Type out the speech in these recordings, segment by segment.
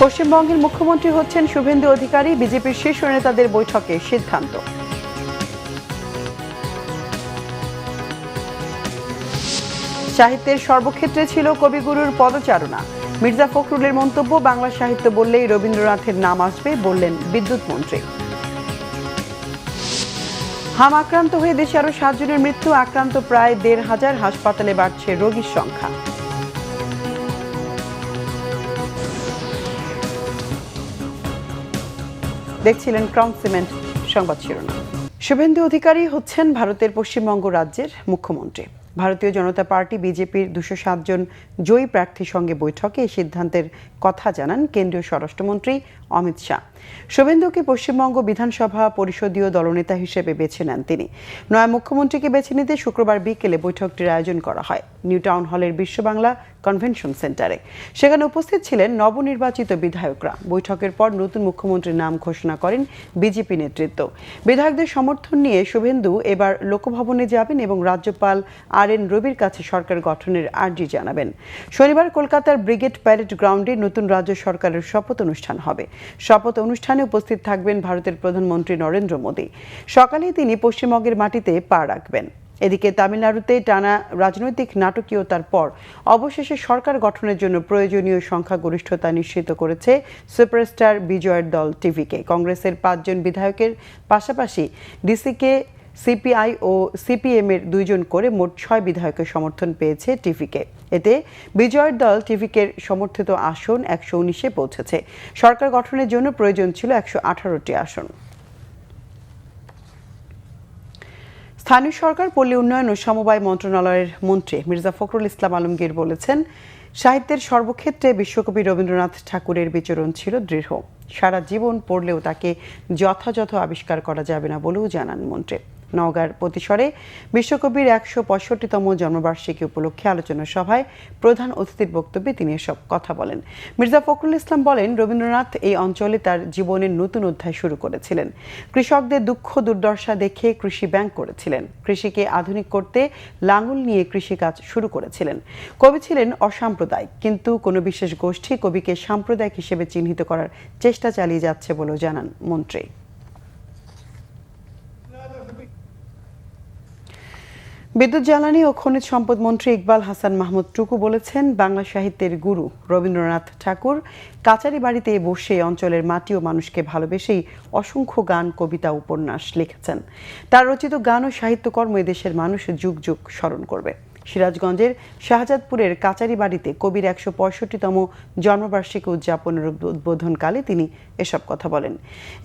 পশ্চিমবঙ্গের মুখ্যমন্ত্রী হচ্ছেন শুভেন্দু অধিকারী, বিজেপির শীর্ষ নেতাদের বৈঠকে সিদ্ধান্ত। সাহিত্যের সর্বক্ষেত্রে ছিল কবিগুরুর পদচারণা। মির্জা ফখরুলের মন্তব্য, বাংলা সাহিত্য বললেই রবীন্দ্রনাথের নাম আসবে, বললেন বিদ্যুৎ মন্ত্রী। হাম আক্রান্ত হয়ে দেশে আরো 7 জনের মৃত্যু, আক্রান্ত প্রায় 1,500, হাসপাতালে বাড়ছে রোগীর সংখ্যা। দেখছিলেন ক্রাউন সিমেন্ট সংবাদ শিরোনাম। শুভেন্দু অধিকারী হচ্ছেন ভারতের পশ্চিমবঙ্গ রাজ্যের মুখ্যমন্ত্রী। ভারতীয় জনতা পার্টি বিজেপির 207 জন জয়ী প্রার্থীর সঙ্গে বৈঠকে এই সিদ্ধান্তের কথা জানান কেন্দ্রীয় স্বরাষ্ট্রমন্ত্রী অমিত শাহ। শুভেন্দুকে পশ্চিমবঙ্গ বিধানসভা পরিষদীয় দলনেতা হিসেবে বেছে নেন তিনি। নয়া মুখ্যমন্ত্রীকে বেছে নিতে শুক্রবার বিকেলে বৈঠকটির আয়োজন করা হয় নিউ টাউন হলের বিশ্ব বাংলা কনভেনশন সেন্টারে। সেখানে উপস্থিত ছিলেন নবনির্বাচিত বিধায়করা। বৈঠকের পর নতুন মুখ্যমন্ত্রীর নাম ঘোষণা করেন বিজেপি নেতৃত্ব। বিধায়কদের সমর্থন নিয়ে শুভেন্দু এবার লোকভবনে যাবেন এবং রাজ্যপাল RN রবির কাছে সরকার গঠনের আর্জি জানাবেন। শনিবার কলকাতার ব্রিগেড প্যারেড গ্রাউন্ডে নতুন রাজ্য সরকারের শপথ অনুষ্ঠান হবে। শপথ অনুষ্ঠানে উপস্থিত থাকবেন ভারতের প্রধানমন্ত্রী নরেন্দ্র মোদী। সকালে তিনি পশ্চিমবঙ্গের মাটিতে পা রাখবেন। এদিকে তামিলনাড়ুতে টানা রাজনৈতিক নাটকীয়তার পর অবশেষে সরকার গঠনের জন্য প্রয়োজনীয় সংখ্যাগরিষ্ঠতা নিশ্চিত করেছে সুপারস্টার বিজয়ের দল টিভিকে। কংগ্রেসের 5 জন বিধায়কের পাশাপাশি ডিসিকে, সিপিআই ও সিপিএম এর 2 জন করে মোট 6 বিধায়কের সমর্থন পেয়েছে টিভিকে। এতে বিজয়ের দল টিভিকে সমর্থিত আসন 119-এ পৌঁছেছে। সরকার গঠনের জন্য প্রয়োজন ছিল 118টি আসন। স্থানীয় সরকার, পল্লী উন্নয়ন ও সমবায় মন্ত্রণালয়ের মন্ত্রী মির্জা ফখরুল ইসলাম আলমগীর বলেছেন, সাহিত্যের সর্বক্ষেত্রে বিশ্বকবি রবীন্দ্রনাথ ঠাকুরের বিচরণ ছিল দৃঢ়। সারা জীবন পড়লেও তাকে যথাযথ আবিষ্কার করা যাবে না বলেও জানান মন্ত্রী। নওগাঁর পতিশরে বিশ্বকবির 165তম জন্মবার্ষিকী উপলক্ষে আলোচনা সভায় প্রধান অতিথির বক্তব্যে তিনি এসব কথা বলেন। মির্জা ফখরুল ইসলাম বলেন, রবীন্দ্রনাথ এই অঞ্চলে তার জীবনের নতুন অধ্যায় শুরু করেছিলেন। কৃষকদের দুঃখ দুর্দশা দেখে কৃষি ব্যাংক করেছিলেন। কৃষিকে আধুনিক করতে লাঙল নিয়ে কৃষিকাজ শুরু করেছিলেন। কবি ছিলেন অসাম্প্রদায়িক, কিন্তু কোনো বিশেষ গোষ্ঠী কবিকে সাম্প্রদায়িক হিসেবে চিহ্নিত করার চেষ্টা চালিয়ে যাচ্ছে বলেও জানান মন্ত্রী। বিদ্যুৎ, জ্বালানি ও খনিজ সম্পদ মন্ত্রী ইকবাল হাসান মাহমুদ টুকু বলেছেন, বাংলা সাহিত্যের গুরু রবীন্দ্রনাথ ঠাকুর কাচারি বাড়িতে বসে অঞ্চলের মাটি ও মানুষকে ভালোবেসেই অসংখ্য গান, কবিতা, উপন্যাস লিখেছেন। তার রচিত গান ও সাহিত্যকর্ম এদেশের মানুষ যুগ যুগ স্মরণ করবে। সিরাজগঞ্জের শাহজাদপুরের কাচারি বাড়িতে কবির 165তম জন্মবার্ষিকী উদযাপনের উদ্বোধনকালে তিনি এসব কথা বলেন।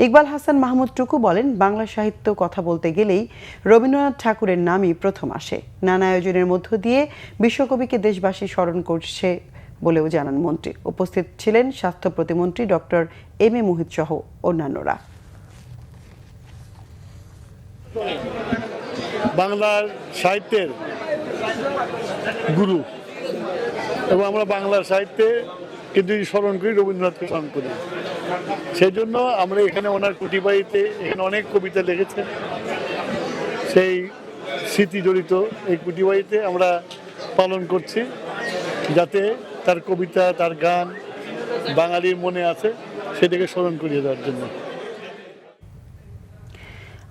ইকবাল হাসান মাহমুদ টুকু বলেন, বাংলা সাহিত্য কথা বলতে গেলেই রবীন্দ্রনাথ ঠাকুরের নামই প্রথম আসে। নানা আয়োজনের মধ্য দিয়ে বিশ্বকবিকে দেশবাসী স্মরণ করছে বলেও জানান মন্ত্রী। উপস্থিত ছিলেন স্বাস্থ্য প্রতিমন্ত্রী ডক্টর M A মোহিত সহ অন্যান্যরা। বাংলার সাহিত্যের গুরু এবং আমরা বাংলার সাহিত্যে কিন্তু স্মরণ করি, রবীন্দ্রনাথকে স্মরণ করি। সেই জন্য আমরা এখানে ওনার কুটি বাড়িতে এখানে অনেক কবিতা লিখেছেন, সেই স্মৃতি জড়িত এই কুটি বাড়িতে আমরা পালন করছি, যাতে তার কবিতা, তার গান বাঙালির মনে আছে, সেটাকে স্মরণ করিয়ে দেওয়ার জন্য।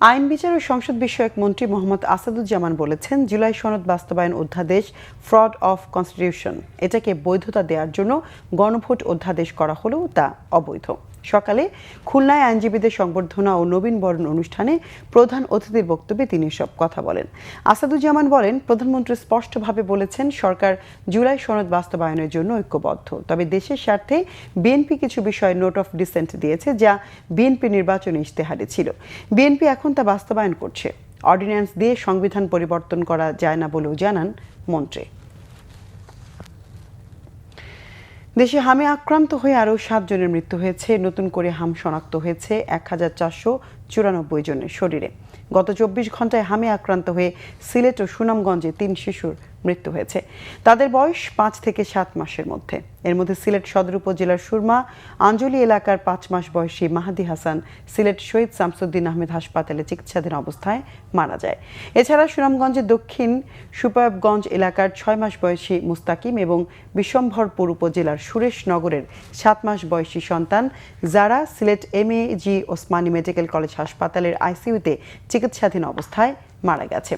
আইন, বিচার ও সংসদ বিষয়ক মন্ত্রী মোহাম্মদ আসাদুজ্জামান বলেছেন, জুলাই সনদ বাস্তবায়ন অধ্যাদেশ ফ্রড অফ কনস্টিটিউশন, এটাকে বৈধতা দেওয়ার জন্য গণভোট অধ্যাদেশ করা হলেও তা অবৈধ। সকালে খুলনায় আইনজীবীদের সংবর্ধনা ও নবীন বরণ অনুষ্ঠানে প্রধান অতিথির বক্তব্যে তিনি সব কথা বলেন। আসাদুজ্জামান বলেন, প্রধানমন্ত্রী স্পষ্টভাবে বলেছেন, সরকার জুলাই সনদ বাস্তবায়নের জন্য ঐক্যবদ্ধ। তবে দেশের স্বার্থে বিএনপি কিছু বিষয়ে নোট অফ ডিসেন্ট দিয়েছে, যা বিএনপি নির্বাচনী ইশতেহারে ছিল। বিএনপি এখন তা বাস্তবায়ন করছে। অর্ডিন্যান্স দিয়ে সংবিধান পরিবর্তন করা যায় না বলেও জানান মন্ত্রী। দেশে হামে আক্রান্ত হয়ে আরও 7 জনের মৃত্যু হয়েছে। নতুন করে হাম শনাক্ত হয়েছে 1464 94 জনের শরীরে। গত 24 ঘন্টায় হামে আক্রান্ত হয়ে সিলেট ও সুনামগঞ্জে 3 শিশুর মৃত্যু হয়েছে। তাদের বয়স 5 থেকে 7 মাসের মধ্যে। এর মধ্যে সিলেট সদর উপজেলার সুরমা আঞ্জলি এলাকার 5 মাস বয়সী মাহাদি হাসান সিলেট শহীদ শামসুদ্দিন আহমেদ হাসপাতালে চিকিৎসাধীন অবস্থায় মারা যায়। এছাড়া সুনামগঞ্জের দক্ষিণ সুপায়বগঞ্জ এলাকার 6 মাস বয়সী মুস্তাকিম এবং বিশম্ভরপুর উপজেলার সুরেশনগরের 7 মাস বয়সী সন্তান যারা Sylhet MAG Osmani medical college হাসপাতালের আইসিইউতে চিকিৎসাধীন অবস্থায় মারা গেছে।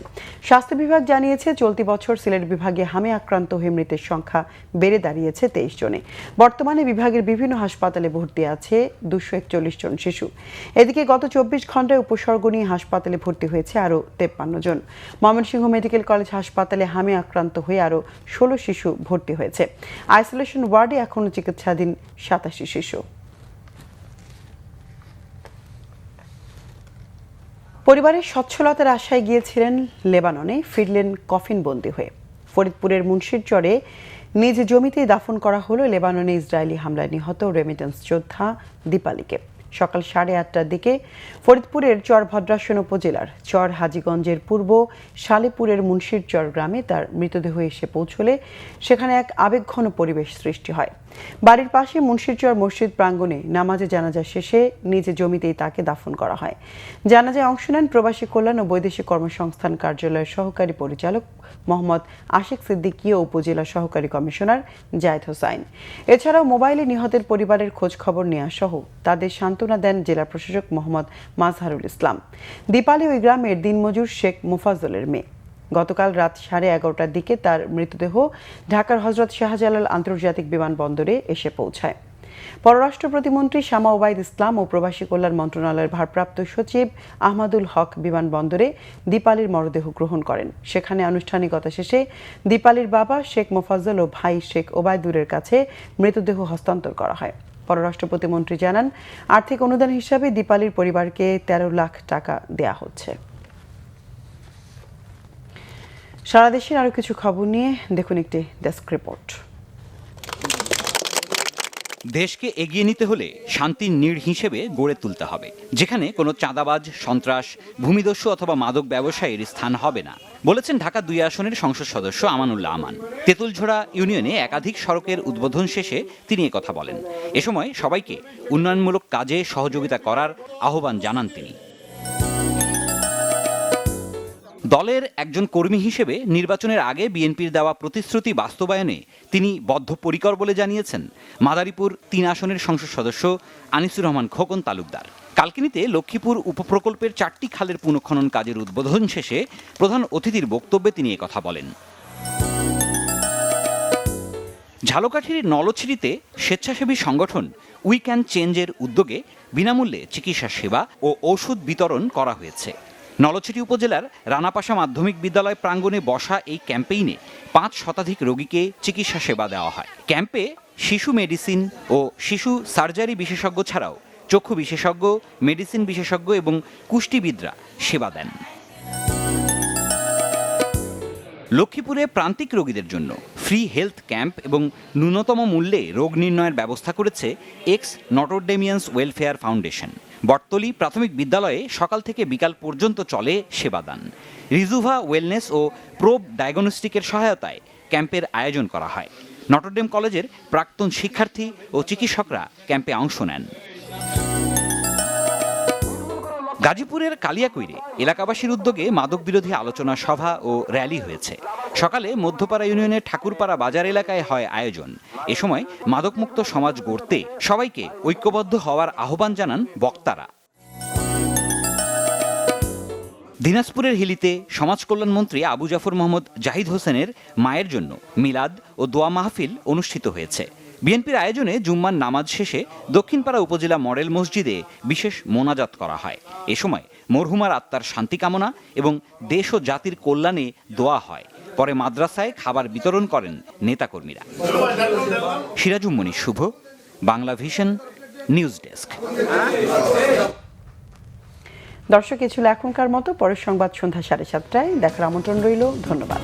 স্বাস্থ্য বিভাগ জানিয়েছে চলতি বছর সিলেট বিভাগে হামে আক্রান্ত হয়ে মৃতের সংখ্যা বেড়ে দাঁড়িয়েছে 23 জনে। বর্তমানে বিভাগের বিভিন্ন হাসপাতালে ভর্তি আছে 241 জন শিশু। এদিকে গত 24 ঘন্টায় উপসর্গ নিয়ে হাসপাতালে ভর্তি হয়েছে আরও 53 জন। ময়মনসিংহ মেডিকেল কলেজ হাসপাতালে হামে আক্রান্ত হয়ে আরও 16 শিশু ভর্তি হয়েছে। আইসোলেশন ওয়ার্ডে এখনও চিকিৎসাধীন 87 শিশু। পরিবারের সচ্ছলতার আশায় গিয়েছিলেন লেবাননে, ফিরলেন কফিনবন্দি হয়ে। ফরিদপুরের মুন্সিরচরে নিজ জমিতেই দাফন করা হলো লেবাননে ইসরায়েলি হামলায় নিহত রেমিটেন্স যোদ্ধা দীপালিকে। সকাল 8:30টার দিকে ফরিদপুরের চর ভদ্রাসন উপজেলার চর হাজীগঞ্জের পূর্ব শালেপুরের মুন্সিরচর গ্রামে তার মৃতদেহ এসে পৌঁছলে সেখানে এক আবেগঘন পরিবেশ সৃষ্টি হয়। বাড়ির পাশে মুন্সিরচর মসজিদ প্রাঙ্গণে নামাজে জানাজা শেষে নিজ জমিতেই তাকে দাফন করা হয়। জানাজায় অংশ নেন প্রবাসী কল্যাণ ও বৈদেশিক কর্মসংস্থান কার্যালয়ের সহকারী পরিচালক মোহাম্মদ আশিক সিদ্দিকী ও উপজেলা সহকারী কমিশনার জায়েদ হোসাইন। এছাড়াও মোবাইলে নিহতের পরিবারের খোঁজ খবর নেওয়া সহ তাদের সান্ত্বনা দেন জেলা প্রশাসক মোহাম্মদ মাজহারুল ইসলাম। দীপালি ওই গ্রামের দিনমজুর শেখ মুফাজ্জলের মেয়ে। গতকাল রাত 11:30টার দিকে তার মৃতদেহ ঢাকার হযরত শাহজালাল আন্তর্জাতিক বিমানবন্দরে এসে পৌঁছায়। পররাষ্ট্র প্রতিমন্ত্রী শামা ওবায়দ ইসলাম ও প্রবাসী কল্যাণ মন্ত্রণালয়ের ভারপ্রাপ্ত সচিব আহমাদুল হক বিমানবন্দরে দীপালির মরদেহ গ্রহণ করেন। সেখানে আনুষ্ঠানিকতা শেষে দীপালির বাবা শেখ মোফাজ্জল ও ভাই শেখ ওবায়দুরের কাছে মৃতদেহ হস্তান্তর করা হয়। পররাষ্ট্র প্রতিমন্ত্রী জানান, আর্থিক অনুদান হিসাবে দীপালির পরিবারকে 13 লাখ টাকা দেয়া হচ্ছে। সারা দেশের আরো কিছু খবর নিয়ে দেখুন একটি ডেস্ক রিপোর্ট। দেশকে এগিয়ে নিতে হলে শান্তির নীড় হিসেবে গড়ে তুলতে হবে, যেখানে কোনো চাঁদাবাজ, সন্ত্রাস, ভূমিদস্যু অথবা মাদক ব্যবসায়ীর স্থান হবে না, বলেছেন ঢাকা 2 আসনের সংসদ সদস্য আমানুল্লাহ আমান। তেঁতুলঝোড়া ইউনিয়নে একাধিক সড়কের উদ্বোধন শেষে তিনি একথা বলেন। এ সময় সবাইকে উন্নয়নমূলক কাজে সহযোগিতা করার আহ্বান জানান তিনি। দলের একজন কর্মী হিসেবে নির্বাচনের আগে বিএনপির দেওয়া প্রতিশ্রুতি বাস্তবায়নে তিনি বদ্ধপরিকর বলে জানিয়েছেন মাদারীপুর 3 আসনের সংসদ সদস্য আনিসুর রহমান খোকন তালুকদার। কালকিনিতে লক্ষ্মীপুর উপপ্রকল্পের 4টি খালের পুনঃখনন কাজের উদ্বোধন শেষে প্রধান অতিথির বক্তব্যে তিনি একথা বলেন। ঝালকাঠির নলছিড়িতে স্বেচ্ছাসেবী সংগঠন উই ক্যান চেঞ্জের উদ্যোগে বিনামূল্যে চিকিৎসা সেবা ও ঔষধ বিতরণ করা হয়েছে। নলছিটি উপজেলার রানাপাশা মাধ্যমিক বিদ্যালয় প্রাঙ্গণে বসা এই ক্যাম্পেইনে 5 শতাধিক রোগীকে চিকিৎসা সেবা দেওয়া হয়। ক্যাম্পে শিশু মেডিসিন ও শিশু সার্জারি বিশেষজ্ঞ ছাড়াও চক্ষু বিশেষজ্ঞ, মেডিসিন বিশেষজ্ঞ এবং কুষ্টিবিদরা সেবা দেন। লক্ষ্মীপুরে প্রান্তিক রোগীদের জন্য ফ্রি হেলথ ক্যাম্প এবং ন্যূনতম মূল্যে রোগ নির্ণয়ের ব্যবস্থা করেছে এক্স নটরডেমিয়ান্স ওয়েলফেয়ার ফাউন্ডেশন। বটতলী প্রাথমিক বিদ্যালয়ে সকাল থেকে বিকাল পর্যন্ত চলে সেবাদান। রিজুভা ওয়েলনেস ও প্রোব ডায়াগনস্টিকের সহায়তায় ক্যাম্পের আয়োজন করা হয়। নটরডেম কলেজের প্রাক্তন শিক্ষার্থী ও চিকিৎসকরা ক্যাম্পে অংশ নেন। গাজীপুরের কালিয়াকৈরে এলাকাবাসীর উদ্যোগে মাদক বিরোধী আলোচনা সভা ও র্যালি হয়েছে। সকালে মধ্যপাড়া ইউনিয়নের ঠাকুরপাড়া বাজার এলাকায় হয় আয়োজন। এ সময় মাদকমুক্ত সমাজ গড়তে সবাইকে ঐক্যবদ্ধ হওয়ার আহ্বান জানান বক্তারা। দিনাজপুরের হিলিতে সমাজ কল্যাণ মন্ত্রী আবু জাফর মোহাম্মদ জাহিদ হোসেনের মায়ের জন্য মিলাদ ও দোয়া মাহফিল অনুষ্ঠিত হয়েছে। বিএনপির আয়োজনে জুম্মার নামাজ শেষে দক্ষিণপাড়া উপজেলা মডেল মসজিদে বিশেষ মোনাজাত করা হয়। এ সময় মরহুমার আত্মার শান্তি কামনা এবং দেশ ও জাতির কল্যাণে দোয়া হয়। পরে মাদ্রাসায় খাবার বিতরণ করেন নেতাকর্মীরা। সিরাজুম শুভ, বাংলা ভিশন, নিউজ ডেস্ক। দর্শক, এ ছিল এখনকার মতো। পরের সংবাদ সন্ধ্যা 7:30টায় দেখার আমন্ত্রণ রইল। ধন্যবাদ।